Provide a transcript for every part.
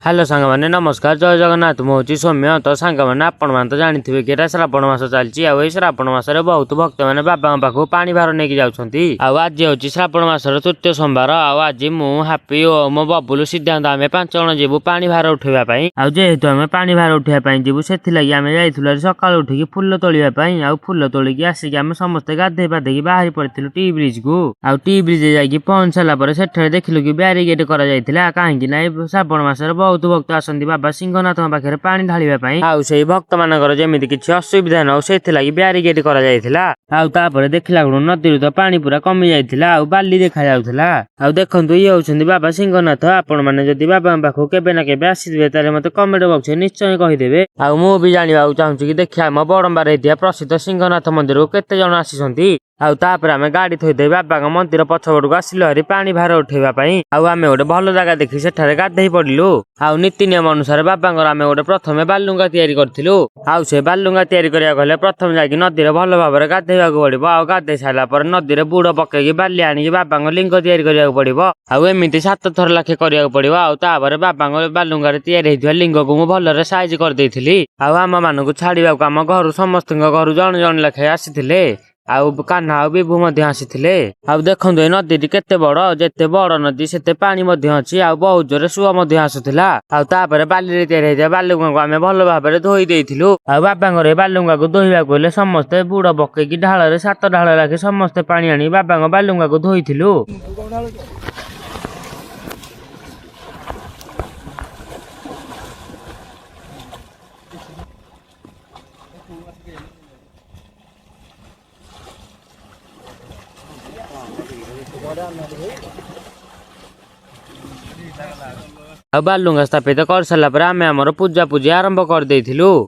Hello सांग मैंने नमस्कार जय जगन्नाथ मुझे सौम्य तो सांग मैंने आपण तो जानी कि श्रावण मास चलती आई श्रावण मसरे बहुत भक्त मैंने बाबा पाखु पानी भार नहीं जाऊँगी आज हूँ श्रावण मासर तृतीय सोमवार आज हापी और मो बबुलू सिद्धांत आम 5 जण जीवु पानी भार उठेबाई जेहेतु आम पानी भार उठेबाई जीवु से आम जाइलु सकाल उठिकी फुल तोड़ाई फुल तोलिकी आसिक आम समस्ते गाधे पाधे बाहरी पड़ू टी ब्रिज को टी ब्रिज जाकि पहुंच सारापर से देखिलु कि ब्यारिकेड कहीं श्रावण मासर बहुत भक्त आसती बाबा सिंहनाथ पाखे पानी ढालिबाई आई भक्त मानकर जमी किसी असुविधा न से ब्यारिकेड कर देखला नदी तो पानी पूरा कमी जाइला बाली देखा जाउथला देखु ये होउछन्ती बाबा सिंहनाथ आपण मैंने जदि बाबा पाखु केबे ना केबे आसीबे ताले मते कमेंट बॉक्स निश्चय कहीदेवे मु भी जानिबा चाहूँ कि देखा आम बड़म्बार होता प्रसिद्ध सिंहनाथ मंदिर को केते जण आसीछन्ती आम गाड़ी थोदे बाबा मंदिर पछपड़ को आसिलु हरी पानी भार उठेबाई आम गोटे भल जगह देखी सेठारे गाधे पड़िलु नीति नियम अनुसार बाबा आम गोटे प्रथम बालुंगा तैयारी करथिलु से बालुंगा तैयारी करिया गले प्रथम जाकि नदी भल भाव में गाधेबाक पड़िबो गाधे सारा पर नदी बुड़ पकईकी बाली आनिकी बाबा लिंग तैयारी करिया पड़िबो एमती 7 थर लाखे करिया पड़िबो तापर बाबा बालुंगा तैयारी होइथिबा लिंग को मु भलरे साइज कर देइथिली आम मानकु छाड़िबाकु आम घर समस्त घर जण जण लाखे आसीथिले कान्हा विभू आसी देखु नदी केते बड़ जिते बड़ नदी से पानी अच्छी बहुत जोरे सुह आसूला बाली तैयारी बालुंगा को आम भल भाव में धोई देइथिलु बाबा बालुंगा को धोइबाकु हेले समस्ते बुड़ पकईकी ढाल 7 ढाल लाखे समस्ते पानी आनी बाबा बालुंगा को धोइथिलु बालुंगा स्थापित कर सारा पर आम आमर पूजा पूजी आरंभ कर देइथिलु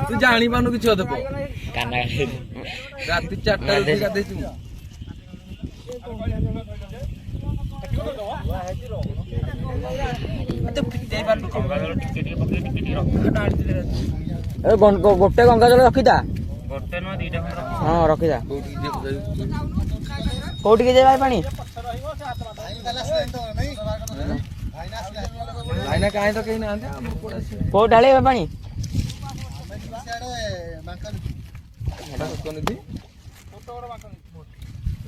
तू जानी पानु कि राति 4 गोटे गंगा जल रखीदा हाँ रखीदा कौटी के जाए पानी भाईना कहीं तो कहीं ना को ढाले पानी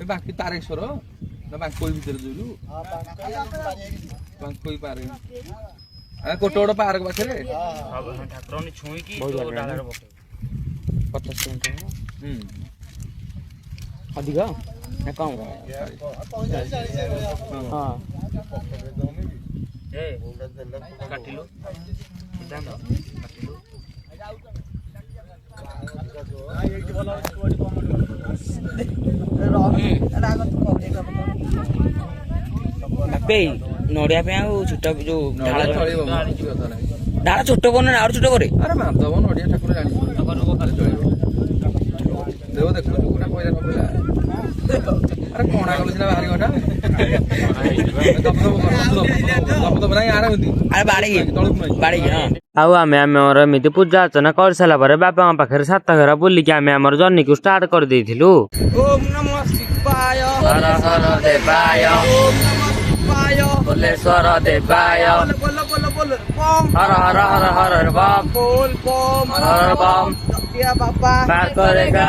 बाकी तारेश्वर ना बांकोई भीतर जोलु बांकोई पारे कोटे गोटे पार्क पाखे ठाकुर छुई की अधिक ना कम हाँ काटिलु नड़िया छोट जो डाला छोट कर छोट करे अरे माधव नड़िया ठाकुर देव देख अरे कणा गल सीना बाहरी घटा एमती पूजा अर्चना कर सारा बाबा पाखे 7 घर बुलिकी आम आम जर्नी को स्टार्ट कर देइथिलु ओम नमः शिवाय हर हर देवाय भोलेश्वर देवाय हर हर हर हर बम बोल बम हर बम बाबा पार करेगा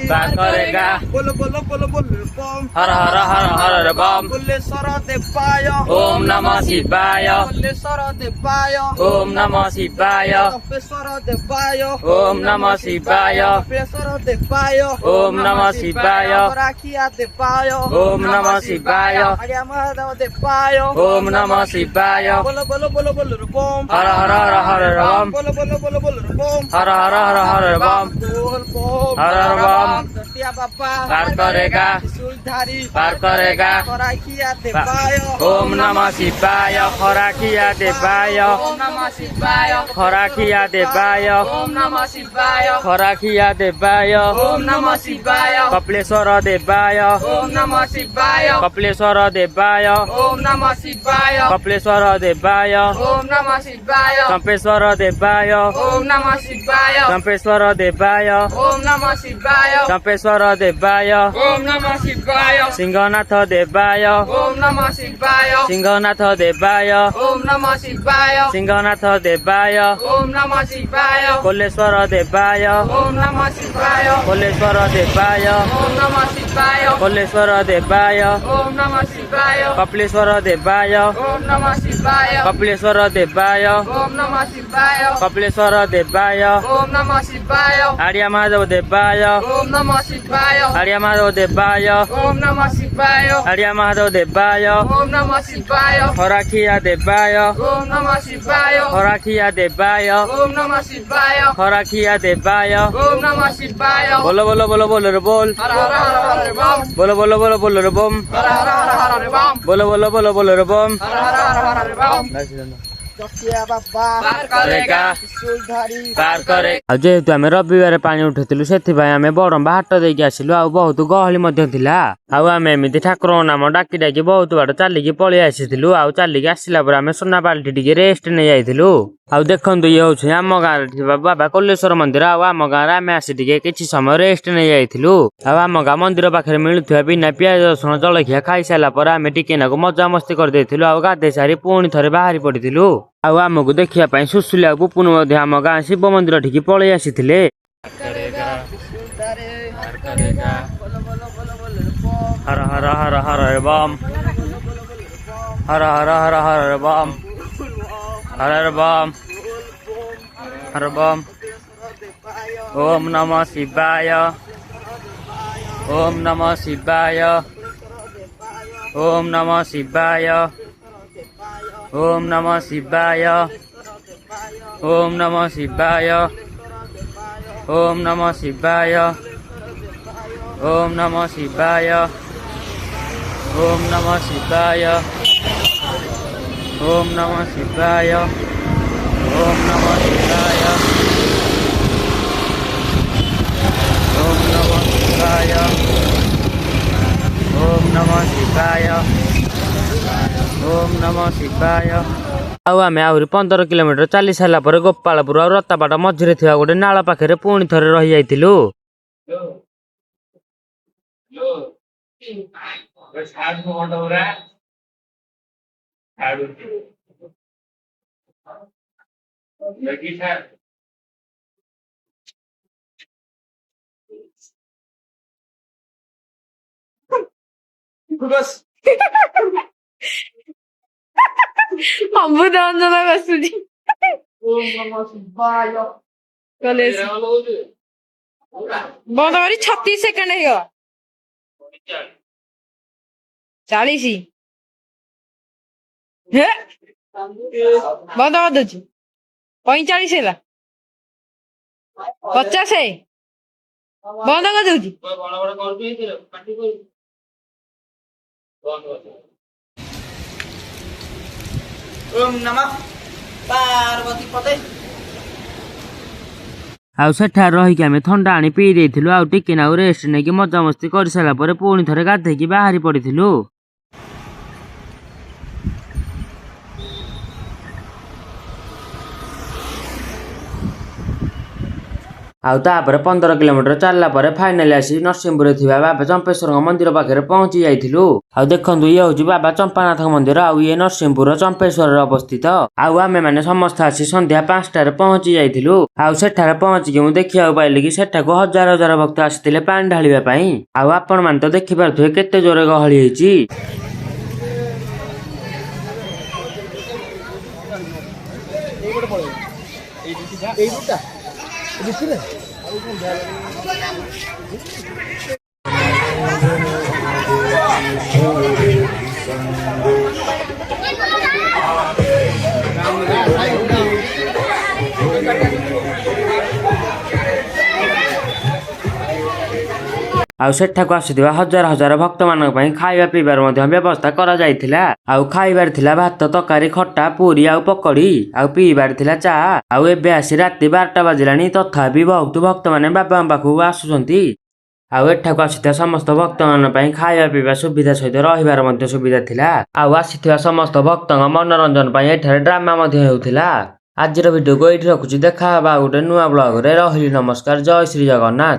पार करेगा बोलो बोलो बोलो बोलो बम हर हर हर हर बम भोलेश्वर देवाय ओम नमः शिवाय भोलेश्वर देवाय ओम नमः शिवाय तपेश्वर देवाय ओम नमः शिवाय तपेश्वर देवाय ओम नमः शिवाय राखिया देवाय ओम नमः शिवाय आर्या महादेव देवाय ओम नमः शिवाय बोलो बोलो बोलो बोलो बम हर हर हर हर बम बोलो बोलो बोलो बोलो बम हर हर हर हर बम बोल बम हर हर बम चटिया बाबा पार करेगा त्रिशूलधारी पार करेगा खराखिया देवाय ओम नमः शिवाय खराखिया देवाय ओम नमः शिवाय खराखिया देवाय ओम नमः शिवाय खराखिया देवाय ओम नमः शिवाय कपिलेश्वर देवाय ओम नमः शिवाय कपिलेश्वर देवाय ओम नमः शिवाय कपिलेश्वर देवाय ओम नमः शिवाय चंपेश्वर देवाय ओम नमः शिवाय चंपेश्वर देवाय ओम नमः शिवाय चंपेश्वर देवाय ओम नमः शिवाय सिंहनाथ देवाय ओम नमः शिवाय सिंहनाथ देवाय ओम नमः शिवाय सिंहनाथ देवाय ओम नमः शिवाय कोलेश्वर देवाय ओम नमः शिवाय कोलेश्वर देवाय ओम नमः शिवाय कोलेश्वर देवाय ओम नमः शिवाय कपिलेश्वर देवाय ओम नमः शिवाय कपिलेश्वर देवाय ओम नमः शिवाय कपिलेश्वर देवाय ओम नमः शिवाय आर्य महादेव देवाय ओम नमः शिवाय आर्य महादेव देवाय ओम नमः शिवाय आर्य महादेव देवाय ओम नमः शिवाय खराखिया देवाय ओम नमः शिवाय खराखिया देवाय ओम नमः शिवाय खराखिया देवाय ओम नमः शिवाय बोलो बोलो बोलो बोलो रे बोल हर हर हर हर बम बोलो बोलो बोलो बोलो रे बम हर हर हर हर बम बोलो बोलो बोलो बोलो रे बम हर हर हर हर बम चटिया बाबा पार करेगा त्रिशूलधारी पार करे जेहेतु आम रविवार पानी उठेलु से आम बड़म्बा हाट देकी आसिलु आ बहुत गहली मध्य थिला आम एमती ठाकुर नाम डाकी डाकी बहुत बाट चलिकी पलि आसीलु आ चलिकी आसला पर आम सोना बाल्टी टिके रेस्ट नहीं जाइलु आ देखु ये हूँ आम गाँव बाबा कलेश्वर मंदिर आम गाँव आम आसी टिके किछि समय रेस्ट नहीं जाइलु आम गाँ मंदिर पाखे मिलुवा बिना पियाज रसुण जलखिया खाई सारा पर आम टिके नाकु मजा मस्ती करदेलु आ गाधे सारी पुणी थे बाहरी पड़िलु आमको देखा सुशुलिया पुपुन आम गाँ शिव मंदिर ठीक पलि आसी हर हर हर हर बम हर हर हर हर बम हर हर बम हर बम ओम नमः शिवाय ओम नमः शिवाय ओम नमः शिवाय ओम नमः शिवाय ओम नमः शिवाय ओम नमः शिवाय ओम नमः शिवाय ओम नमः शिवाय ओम नमः शिवाय ओम नमः शिवाय ओम नमः शिवाय ओम नमः शिवाय ओम नमः शिवाय आम आहरी 15 किलोमीटर चली सारा पर गोपालपुर और रतापाट मझे गोटे नाल पाखे पुणी थे रही जाइलु अमृत अंजन बसुची ओम नमः शिवाय कॉलेज बंद करी 36 सेकंड है 40 हे बंद कर दूची 45 है 50 है बंद कर दूची ओम नमः पार्वती पते आउ सेठा रहीकि आम थंडा आनी पी देइथिलु आउ टिके नाउ रेस्ट नेकी मजा मस्ती कर सारा पर पुणी थरे गाधेकी बाहरी पड़िथिलु आउ तापर 15 किलोमीटर चलला पर फाइनली आसी नरसिंहपुर थिबा बाबा चंपेश्वर मंदिर पाखे पहुंची जाइथिलु आउ देखंतु ये होची बाबा चंपानाथ मंदिर आउ ये नरसिंहपुर चंपेश्वर अवस्थित आउ आमे माने समस्त आसी संध्या 5 टारे पहुंची जाइथिलु आउ सेठारे पहुंची कि मु देखिया पाइली कि सेठाको हजार हजार भक्त आसीथिले पानी ढालिबा पई आउ आपण मान तो देखि पारथुए केते जोरे गहली हेची ଆଉ ସେଠାକୁ ଆସିଥିବା ହଜାର ହଜାର ଭକ୍ତମାନଙ୍କ ପାଇଁ ଖାଇବା ପିଇବାର ମଧ୍ୟ ବ୍ୟବସ୍ଥା କରାଯାଇଥିଲା। ଆଉ ଖାଇବାରେ ଥିଲା ଭାତ, ତରକାରୀ, ଖଟା, ପୁରୀ ଆଉ ପକୋଡି। ଆଉ ପିଇବାରେ ଥିଲା ଚା। ଆଉ ଏବେ ଆସି ରାତି 12ଟା ବାଜିଲାଣି, ତଥାପି ବହୁତ ଭକ୍ତମାନେ ବାବାଙ୍କ ପାଖକୁ ଆସୁଛନ୍ତି। ଆଉ ଏଠାକୁ ଆସିଥିବା ସମସ୍ତ ଭକ୍ତମାନଙ୍କ ପାଇଁ ଖାଇବା ପିଇବା ସୁବିଧା ସହିତ ରହିବାର ମଧ୍ୟ ସୁବିଧା ଥିଲା। ଆଉ ଆସିଥିବା ସମସ୍ତ ଭକ୍ତଙ୍କ ମନୋରଞ୍ଜନ ପାଇଁ ଏଠାରେ ଡ୍ରାମା ମଧ୍ୟ ହେଉଥିଲା। ଆଜିର ଭିଡିଓକୁ ଏଇଠି ରଖୁଛି। ଦେଖା ହେବା ଆଉ ଗୋଟେ ନୂଆ ବ୍ଲଗରେ। ରହିଲି, ନମସ୍କାର, ଜୟ ଶ୍ରୀ ଜଗନ୍ନାଥ।